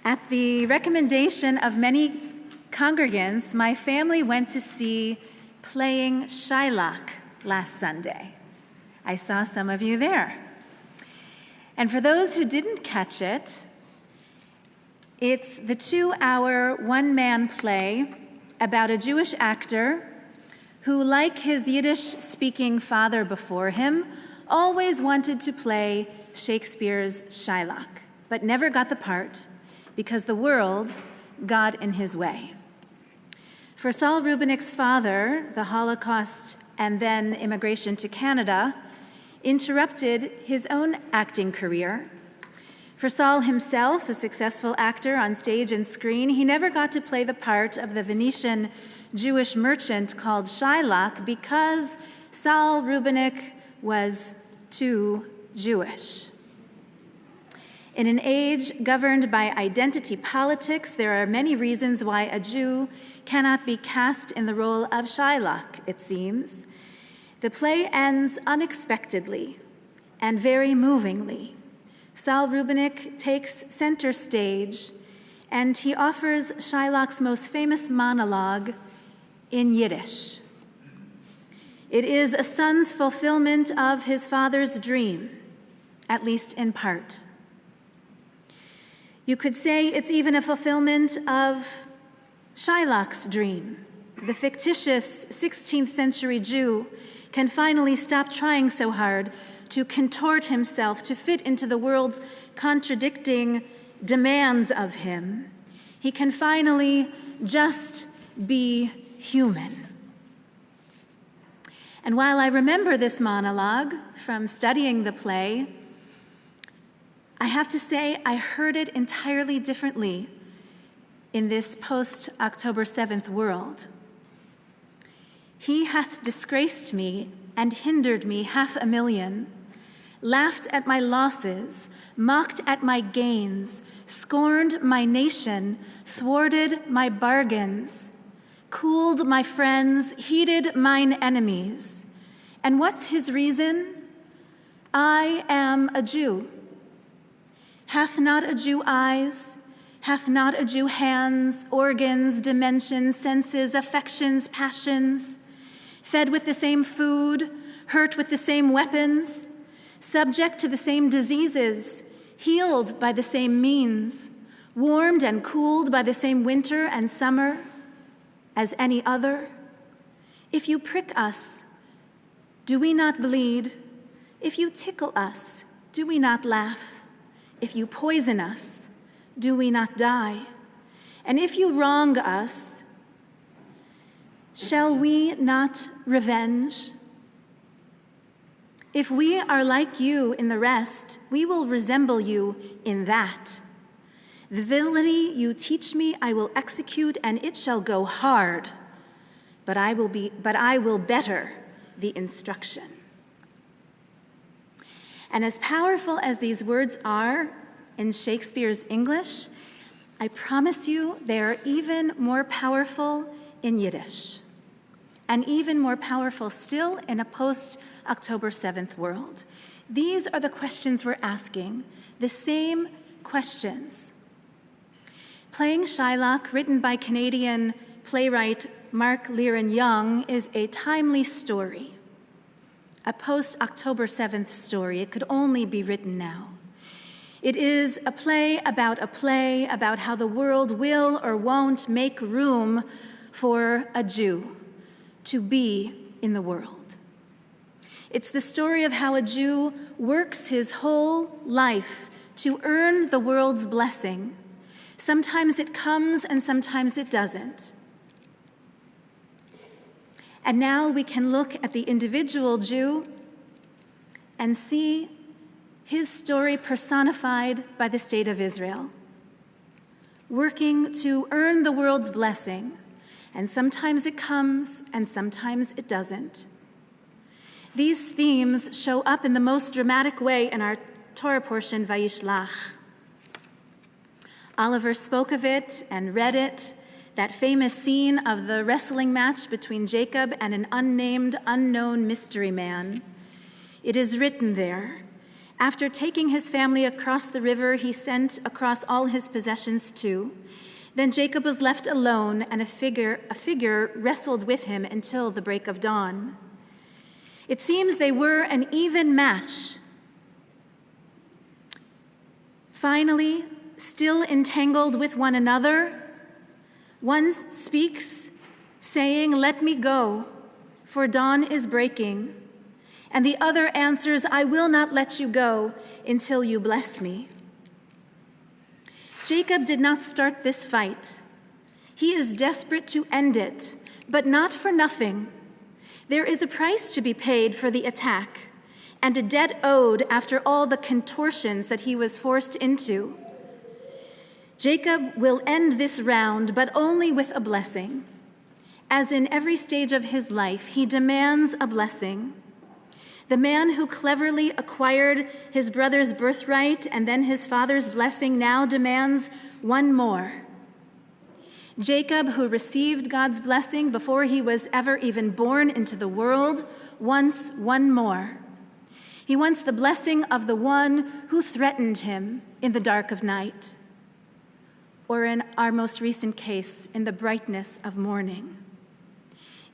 At the recommendation of many congregants, my family went to see Playing Shylock last Sunday. I saw some of you there. And for those who didn't catch it, it's the 2-hour one-man play about a Jewish actor who, like his Yiddish-speaking father before him, always wanted to play Shakespeare's Shylock, but never got the part because the world got in his way. For Saul Rubinick's father, the Holocaust and then immigration to Canada interrupted his own acting career. For Saul himself, a successful actor on stage and screen, he never got to play the part of the Venetian Jewish merchant called Shylock because Saul Rubinick was too Jewish. In an age governed by identity politics, there are many reasons why a Jew cannot be cast in the role of Shylock, it seems. The play ends unexpectedly and very movingly. Saul Rubinick takes center stage, and he offers Shylock's most famous monologue in Yiddish. It is a son's fulfillment of his father's dream, at least in part. You could say it's even a fulfillment of Shylock's dream. The fictitious 16th century Jew can finally stop trying so hard to contort himself to fit into the world's contradicting demands of him. He can finally just be human. And while I remember this monologue from studying the play, I have to say I heard it entirely differently in this post-October 7th world. He hath disgraced me and hindered me 500,000, laughed at my losses, mocked at my gains, scorned my nation, thwarted my bargains, cooled my friends, heated mine enemies. And what's his reason? I am a Jew. Hath not a Jew eyes? Hath not a Jew hands, organs, dimensions, senses, affections, passions? Fed with the same food, hurt with the same weapons, subject to the same diseases, healed by the same means, warmed and cooled by the same winter and summer as any other? If you prick us, do we not bleed? If you tickle us, do we not laugh? If you poison us, do we not die? And if you wrong us, shall we not revenge? If we are like you in the rest, we will resemble you in that. The villainy you teach me I will execute, and it shall go hard, but I will better the instruction. And as powerful as these words are in Shakespeare's English, I promise you they are even more powerful in Yiddish, and even more powerful still in a post-October 7th world. These are the questions we're asking, the same questions. Playing Shylock, written by Canadian playwright Mark Liren Young, is a timely story, a post-October 7th story. It could only be written now. It is a play about how the world will or won't make room for a Jew to be in the world. It's the story of how a Jew works his whole life to earn the world's blessing. Sometimes it comes and sometimes it doesn't. And now we can look at the individual Jew and see his story personified by the state of Israel, working to earn the world's blessing, and sometimes it comes and sometimes it doesn't. These themes show up in the most dramatic way in our Torah portion, Vayishlach. Oliver spoke of it and read it, that famous scene of the wrestling match between Jacob and an unnamed, unknown mystery man. It is written there, After taking his family across the river, he sent across all his possessions too. Then Jacob was left alone, and a figure wrestled with him until the break of dawn. It seems they were an even match. Finally, still entangled with one another, one speaks, saying, "Let me go, for dawn is breaking." And the other answers, "I will not let you go until you bless me." Jacob did not start this fight. He is desperate to end it, but not for nothing. There is a price to be paid for the attack, and a debt owed after all the contortions that he was forced into. Jacob will end this round, but only with a blessing. As in every stage of his life, he demands a blessing. The man who cleverly acquired his brother's birthright and then his father's blessing now demands one more. Jacob, who received God's blessing before he was ever even born into the world, wants one more. He wants the blessing of the one who threatened him in the dark of night, or in our most recent case, in the brightness of morning.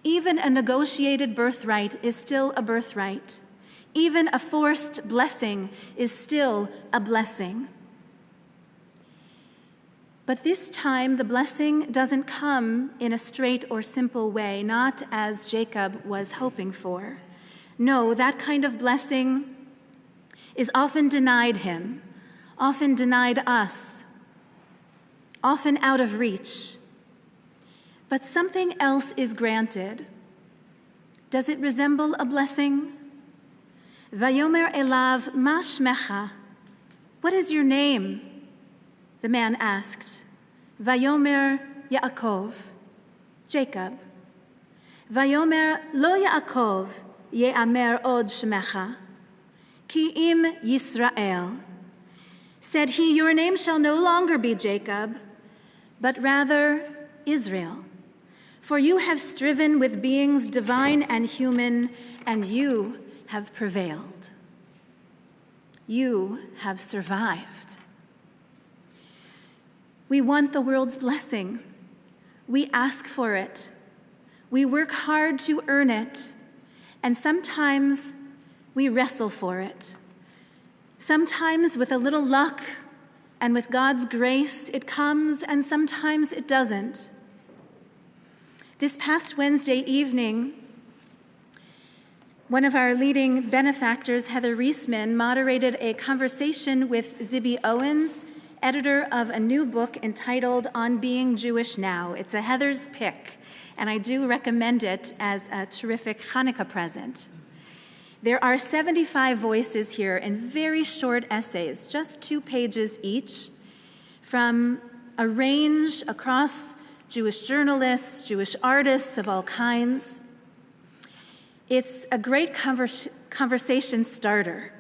Even a negotiated birthright is still a birthright. Even a forced blessing is still a blessing. But this time, the blessing doesn't come in a straight or simple way, not as Jacob was hoping for. No, that kind of blessing is often denied him, often denied us, often out of reach. But something else is granted. Does it resemble a blessing? Vayomer elav ma shmecha. What is your name? The man asked. Vayomer Yaakov, Jacob. Vayomer lo Yaakov ye'amer od shmecha, ki im Yisrael. Said he, your name shall no longer be Jacob, but rather Israel. For you have striven with beings divine and human, and you have prevailed. You have survived. We want the world's blessing. We ask for it. We work hard to earn it. And sometimes we wrestle for it. Sometimes with a little luck and with God's grace, it comes, and sometimes it doesn't. This past Wednesday evening, one of our leading benefactors, Heather Reisman, moderated a conversation with Zibby Owens, editor of a new book entitled On Being Jewish Now. It's a Heather's pick, and I do recommend it as a terrific Hanukkah present. There are 75 voices here in very short essays, just 2 pages each, from a range across Jewish journalists, Jewish artists of all kinds. It's a great conversation starter.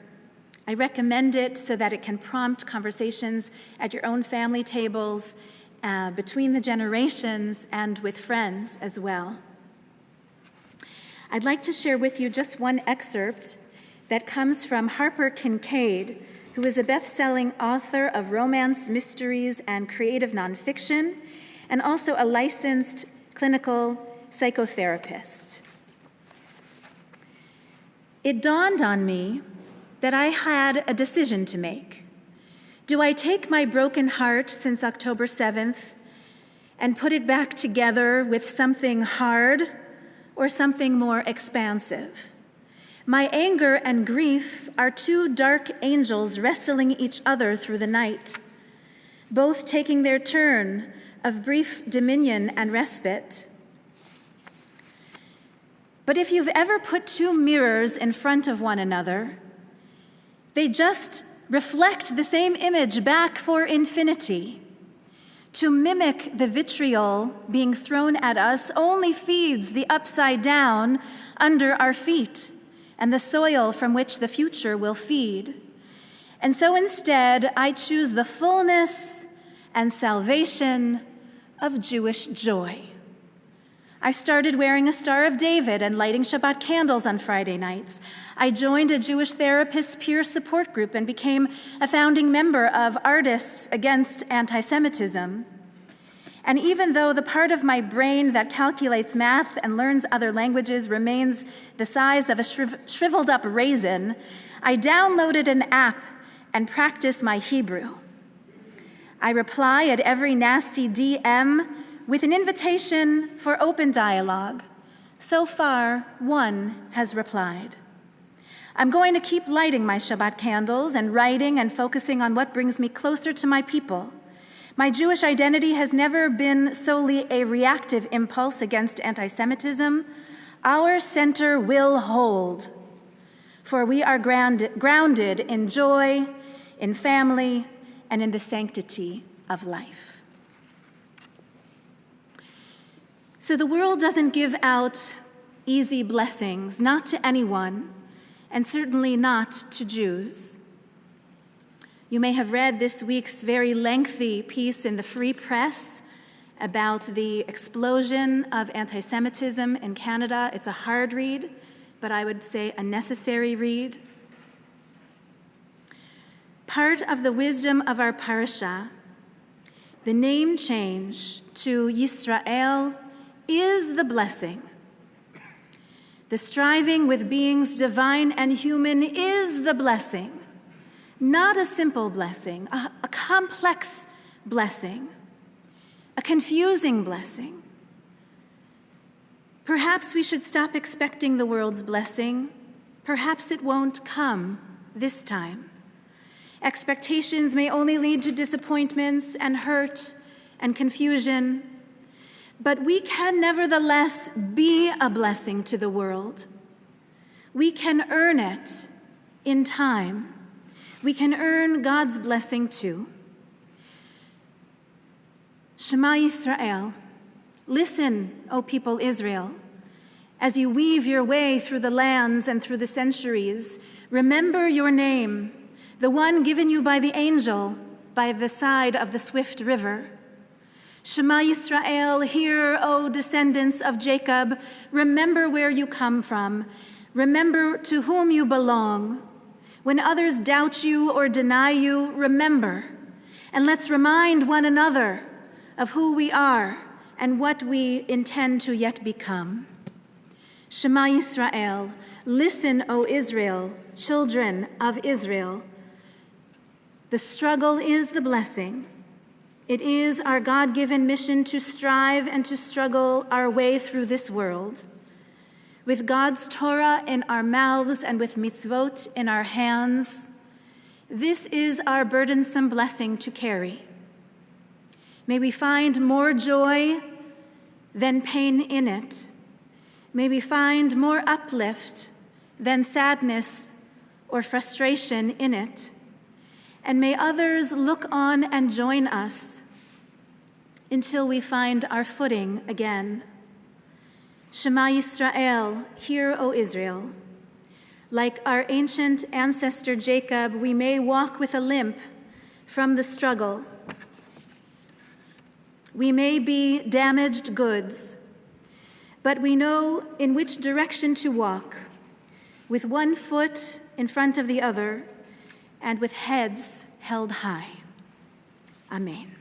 I recommend it so that it can prompt conversations at your own family tables, between the generations, and with friends as well. I'd like to share with you just one excerpt that comes from Harper Kincaid, who is a best-selling author of romance, mysteries, and creative nonfiction, and also a licensed clinical psychotherapist. It dawned on me that I had a decision to make. Do I take my broken heart since October 7th and put it back together with something hard or something more expansive? My anger and grief are 2 dark angels wrestling each other through the night, both taking their turn of brief dominion and respite. But if you've ever put 2 mirrors in front of one another, they just reflect the same image back for infinity. To mimic the vitriol being thrown at us only feeds the upside down under our feet and the soil from which the future will feed. And so instead, I choose the fullness and salvation of Jewish joy. I started wearing a Star of David and lighting Shabbat candles on Friday nights. I joined a Jewish therapist peer support group and became a founding member of Artists Against Anti-Semitism. And even though the part of my brain that calculates math and learns other languages remains the size of a shriveled up raisin, I downloaded an app and practice my Hebrew. I reply at every nasty DM with an invitation for open dialogue. So far, one has replied. I'm going to keep lighting my Shabbat candles and writing and focusing on what brings me closer to my people. My Jewish identity has never been solely a reactive impulse against anti-Semitism. Our center will hold, for we are grounded in joy, in family, and in the sanctity of life. So the world doesn't give out easy blessings, not to anyone, and certainly not to Jews. You may have read this week's very lengthy piece in the Free Press about the explosion of anti-Semitism in Canada. It's a hard read, but I would say a necessary read. Part of the wisdom of our parasha, the name change to Yisrael, is the blessing. The striving with beings divine and human is the blessing. Not a simple blessing, a complex blessing, a confusing blessing. Perhaps we should stop expecting the world's blessing. Perhaps it won't come this time. Expectations may only lead to disappointments and hurt and confusion, but we can nevertheless be a blessing to the world. We can earn it in time. We can earn God's blessing too. Shema Yisrael, listen, O people Israel, as you weave your way through the lands and through the centuries. Remember your name, the one given you by the angel by the side of the swift river. Shema Yisrael, hear, O descendants of Jacob, remember where you come from. Remember to whom you belong. When others doubt you or deny you, remember, and let's remind one another of who we are and what we intend to yet become. Shema Yisrael, listen, O Israel, children of Israel. The struggle is the blessing. It is our God-given mission to strive and to struggle our way through this world. With God's Torah in our mouths and with mitzvot in our hands, this is our burdensome blessing to carry. May we find more joy than pain in it. May we find more uplift than sadness or frustration in it. And may others look on and join us until we find our footing again. Shema Yisrael, hear, O Israel. Like our ancient ancestor Jacob, we may walk with a limp from the struggle. We may be damaged goods, but we know in which direction to walk, with one foot in front of the other and with heads held high. Amen.